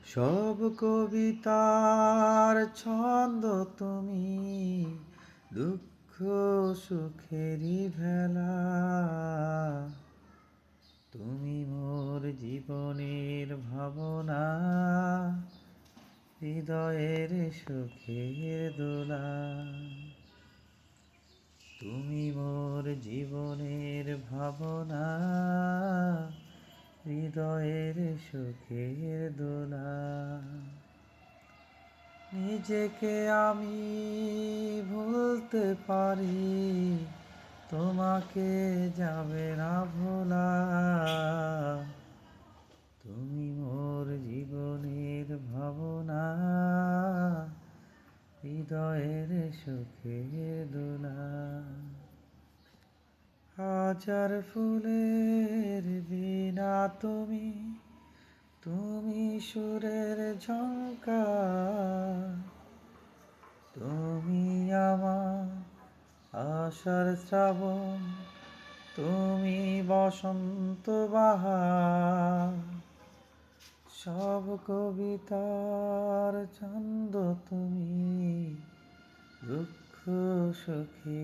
সব কবিতার ছন্দ তুমি, দুঃখ সুখেরই ভেলা। তুমি মোর জীবনের ভাবনা, হৃদয়ের সুখের দোলা। তুমি মোর জীবনের ভাবনা, হৃদয়ের সুখের দোলা। নিজেকে আমি ভুলতে পারি, তোমাকে যাবে না ভোলা। তুমি মোর জীবনের ভাবনা, হৃদয়ের সুখের দোলা। হাজার ফুলের বীণা তুমি, তুমি সুরের ঝঙ্কার। তুমি আমার আশার শ্রাবণ, তুমি বসন্ত বাহার। সব কবিতার ছন্দ তুমি, দুঃখ সুখী